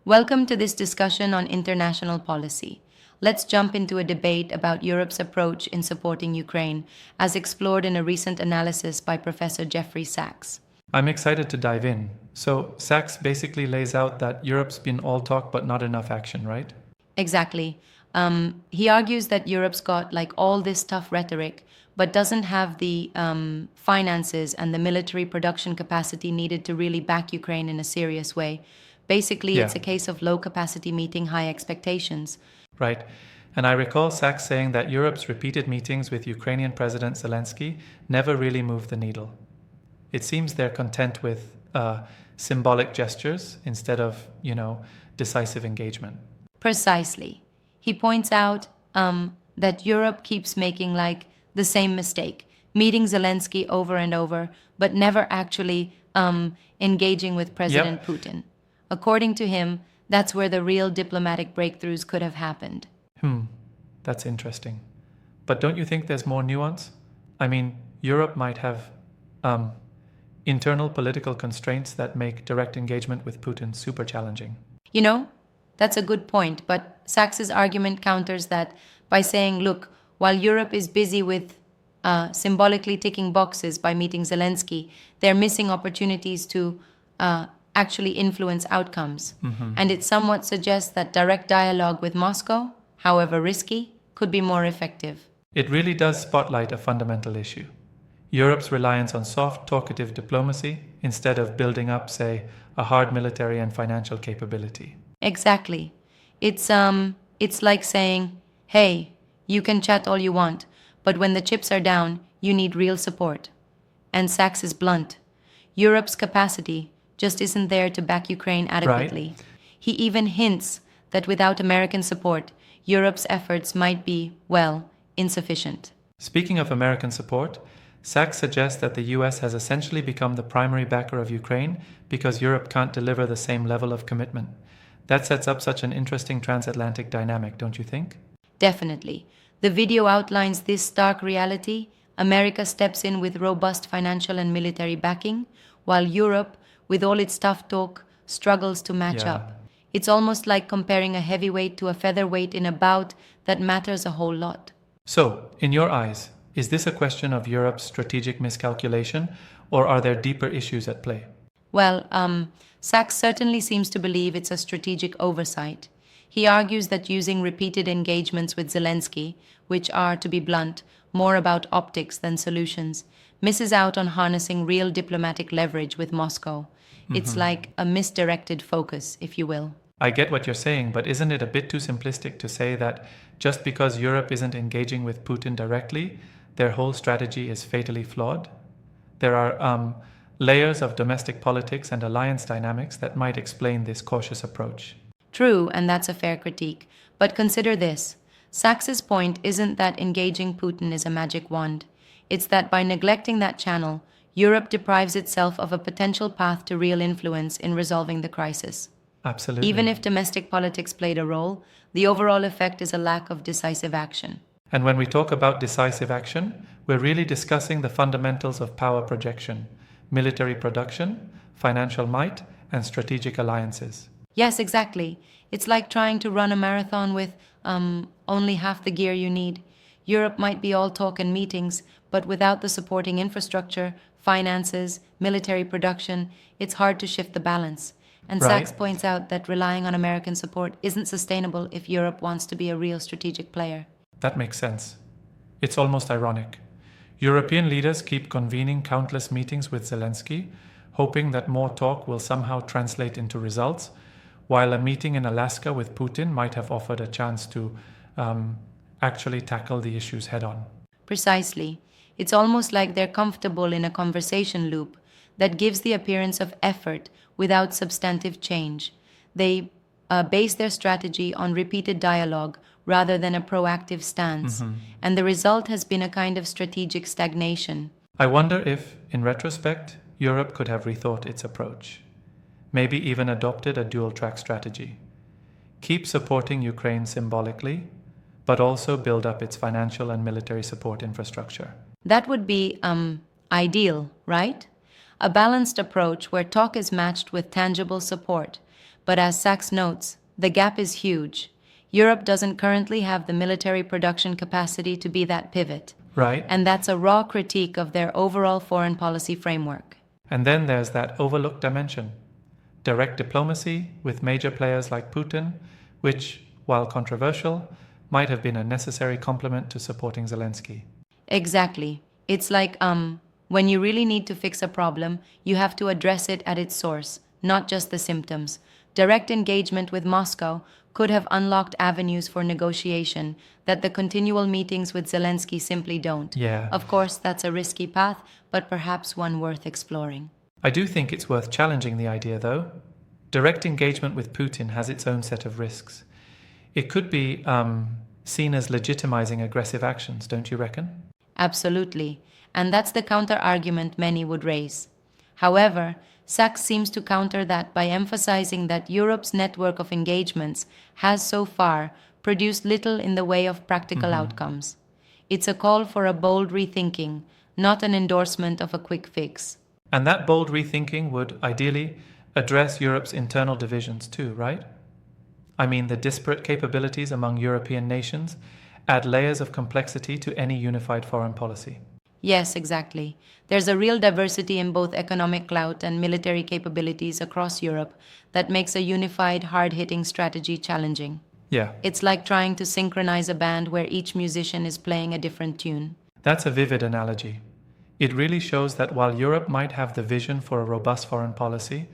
Welcome to this discussion on international policy. Let's jump into a debate about Europe's approach in supporting Ukraine, as explored in a recent analysis by Professor Jeffrey Sachs. I'm excited to dive in. So, Sachs basically lays out that Europe's been all talk but not enough action, right? Exactly. He argues that Europe's got like all this tough rhetoric, but doesn't have the finances and the military production capacity needed to really back Ukraine in a serious way. Basically, Yeah, it's a case of low capacity meeting high expectations. right. And I recall Sachs saying that Europe's repeated meetings with Ukrainian President Zelensky never really moved the needle. It seems they're content with symbolic gestures instead of, decisive engagement. Precisely. He points out that Europe keeps making like the same mistake, meeting Zelensky over and over, but never actually engaging with President Yep. Putin. According to him, that's where the real diplomatic breakthroughs could have happened. That's interesting. But don't you think there's more nuance? I mean, Europe might have um, internal political constraints that make direct engagement with Putin super challenging. You know, that's a good point, but Sachs's argument counters that by saying, look, while Europe is busy with symbolically ticking boxes by meeting Zelensky, they're missing opportunities to actually influence outcomes. And it somewhat suggests that direct dialogue with Moscow, however risky, could be more effective. It really does spotlight a fundamental issue. Europe's reliance on soft, talkative diplomacy instead of building up, say, a hard military and financial capability. Exactly. It's like saying, hey, you can chat all you want, but when the chips are down, you need real support. And Sachs is blunt. Europe's capacity just isn't there to back Ukraine adequately. He even hints that without American support, Europe's efforts might be, well, insufficient. Speaking of American support, Sachs suggests that the US has essentially become the primary backer of Ukraine because Europe can't deliver the same level of commitment. That sets up such an interesting transatlantic dynamic, don't you think? Definitely. The video outlines this stark reality. America steps in with robust financial and military backing, while Europe, with all its tough talk, struggles to match Yeah. up. It's almost like comparing a heavyweight to a featherweight in a bout that matters a whole lot. So, in your eyes, is this a question of Europe's strategic miscalculation, or are there deeper issues at play? Well, Sachs certainly seems to believe it's a strategic oversight. He argues that using repeated engagements with Zelensky, which are, to be blunt, more about optics than solutions, misses out on harnessing real diplomatic leverage with Moscow. It's like a misdirected focus, if you will. I get what you're saying, but isn't it a bit too simplistic to say that just because Europe isn't engaging with Putin directly, their whole strategy is fatally flawed? There are layers of domestic politics and alliance dynamics that might explain this cautious approach. True, and that's a fair critique. But consider this. Sachs's point isn't that engaging Putin is a magic wand. It's that by neglecting that channel, Europe deprives itself of a potential path to real influence in resolving the crisis. Absolutely. Even if domestic politics played a role, the overall effect is a lack of decisive action. And when we talk about decisive action, we're really discussing the fundamentals of power projection, military production, financial might, and strategic alliances. Yes, exactly. It's like trying to run a marathon with only half the gear you need. Europe might be all talk and meetings, but without the supporting infrastructure, finances, military production, it's hard to shift the balance. And Right. Sachs points out that relying on American support isn't sustainable if Europe wants to be a real strategic player. That makes sense. It's almost ironic. European leaders keep convening countless meetings with Zelensky, hoping that more talk will somehow translate into results, while a meeting in Alaska with Putin might have offered a chance to actually tackle the issues head on. Precisely. It's almost like they're comfortable in a conversation loop that gives the appearance of effort without substantive change. They base their strategy on repeated dialogue rather than a proactive stance, and the result has been a kind of strategic stagnation. I wonder if, in retrospect, Europe could have rethought its approach. Maybe even adopted a dual-track strategy. Keep supporting Ukraine symbolically, but also build up its financial and military support infrastructure. That would be ideal, right? A balanced approach where talk is matched with tangible support. But as Sachs notes, the gap is huge. Europe doesn't currently have the military production capacity to be that pivot. Right? And that's a raw critique of their overall foreign policy framework. And then there's that overlooked dimension: direct diplomacy with major players like Putin, which, while controversial, might have been a necessary complement to supporting Zelensky. Exactly. It's like, when you really need to fix a problem, you have to address it at its source, not just the symptoms. Direct engagement with Moscow could have unlocked avenues for negotiation that the continual meetings with Zelensky simply don't. Yeah. Of course, that's a risky path, but perhaps one worth exploring. I do think it's worth challenging the idea, though. Direct engagement with Putin has its own set of risks. It could be seen as legitimizing aggressive actions, don't you reckon? Absolutely, and that's the counter-argument many would raise. However, Sachs seems to counter that by emphasizing that Europe's network of engagements has so far produced little in the way of practical outcomes. It's a call for a bold rethinking, not an endorsement of a quick fix. And that bold rethinking would, ideally, address Europe's internal divisions too, right? I mean, the disparate capabilities among European nations add layers of complexity to any unified foreign policy. Yes, exactly. There's a real diversity in both economic clout and military capabilities across Europe that makes a unified, hard-hitting strategy challenging. Yeah, It's like trying to synchronize a band where each musician is playing a different tune. that's a vivid analogy. It really shows that while Europe might have the vision for a robust foreign policy,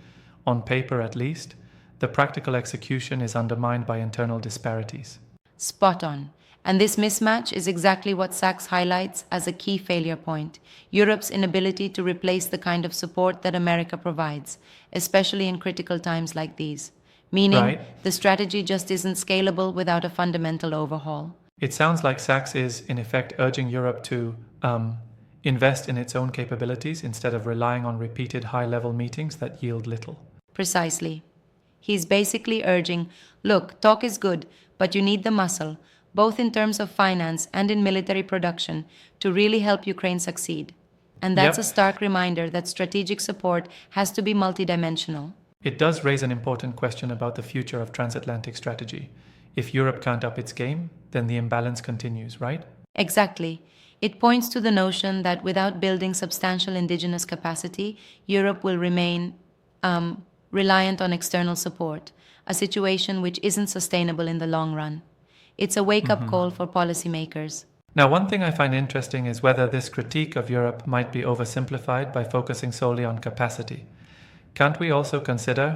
on paper at least, the practical execution is undermined by internal disparities. Spot on. And this mismatch is exactly what Sachs highlights as a key failure point: Europe's inability to replace the kind of support that America provides, especially in critical times like these. Meaning, Right. the strategy just isn't scalable without a fundamental overhaul. It sounds like Sachs is, in effect, urging Europe to invest in its own capabilities instead of relying on repeated high-level meetings that yield little. Precisely. He's basically urging, look, talk is good, but you need the muscle, both in terms of finance and in military production, to really help Ukraine succeed. And that's Yep. a stark reminder that strategic support has to be multidimensional. It does raise an important question about the future of transatlantic strategy. If Europe can't up its game, then the imbalance continues, right? Exactly. It points to the notion that without building substantial indigenous capacity, Europe will remain reliant on external support, a situation which isn't sustainable in the long run. It's a wake-up call for policymakers. Now, one thing I find interesting is whether this critique of Europe might be oversimplified by focusing solely on capacity. Can't we also consider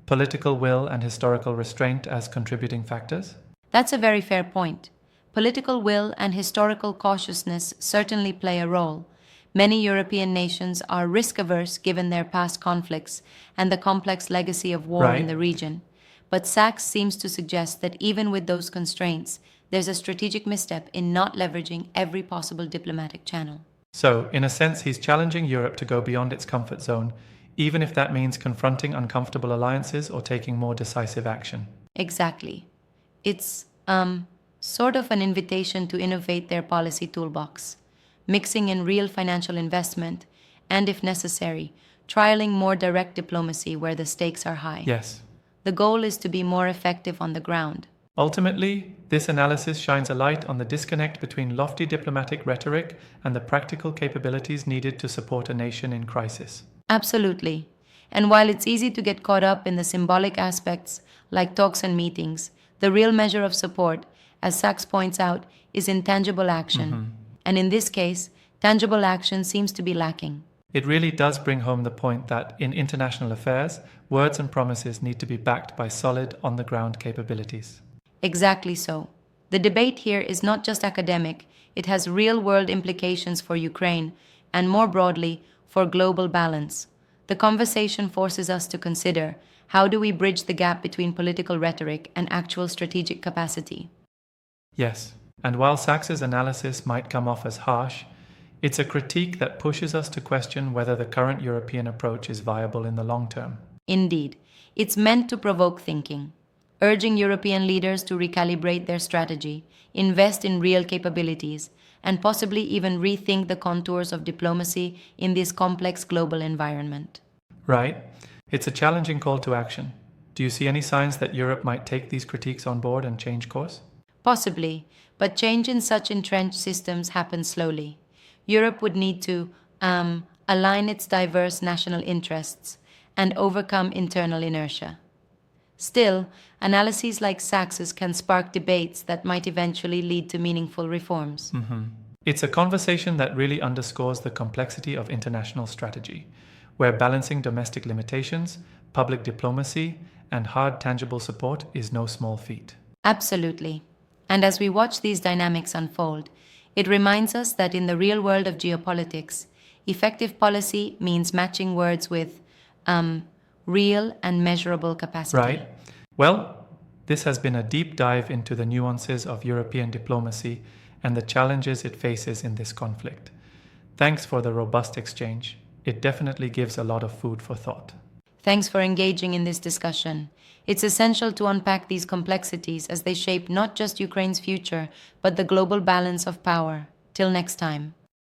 political will and historical restraint as contributing factors? That's a very fair point. Political will and historical cautiousness certainly play a role. Many European nations are risk-averse given their past conflicts and the complex legacy of war in Right. the region. But Sachs seems to suggest that even with those constraints, there's a strategic misstep in not leveraging every possible diplomatic channel. So, in a sense, he's challenging Europe to go beyond its comfort zone, even if that means confronting uncomfortable alliances or taking more decisive action. Exactly. It's sort of an invitation to innovate their policy toolbox, mixing in real financial investment and, if necessary, trialing more direct diplomacy where the stakes are high. Yes. The goal is to be more effective on the ground. Ultimately, this analysis shines a light on the disconnect between lofty diplomatic rhetoric and the practical capabilities needed to support a nation in crisis. Absolutely. And while it's easy to get caught up in the symbolic aspects, like talks and meetings, the real measure of support, as Sachs points out, is intangible action. And in this case, tangible action seems to be lacking. It really does bring home the point that in international affairs, words and promises need to be backed by solid, on-the-ground capabilities. Exactly so. The debate here is not just academic, it has real-world implications for Ukraine and, more broadly, for global balance. The conversation forces us to consider, how do we bridge the gap between political rhetoric and actual strategic capacity? Yes, and while Sachs's analysis might come off as harsh, it's a critique that pushes us to question whether the current European approach is viable in the long term. Indeed, it's meant to provoke thinking, urging European leaders to recalibrate their strategy, invest in real capabilities, and possibly even rethink the contours of diplomacy in this complex global environment. Right? It's a challenging call to action. Do you see any signs that Europe might take these critiques on board and change course? Possibly, but change in such entrenched systems happens slowly. Europe would need to align its diverse national interests and overcome internal inertia. Still, analyses like Sax's can spark debates that might eventually lead to meaningful reforms. It's a conversation that really underscores the complexity of international strategy, where balancing domestic limitations, public diplomacy, and hard tangible support is no small feat. Absolutely. And as we watch these dynamics unfold, it reminds us that in the real world of geopolitics, effective policy means matching words with real and measurable capacity. Right? Well, this has been a deep dive into the nuances of European diplomacy and the challenges it faces in this conflict. Thanks for the robust exchange. It definitely gives a lot of food for thought. Thanks for engaging in this discussion. It's essential to unpack these complexities as they shape not just Ukraine's future, but the global balance of power. Till next time.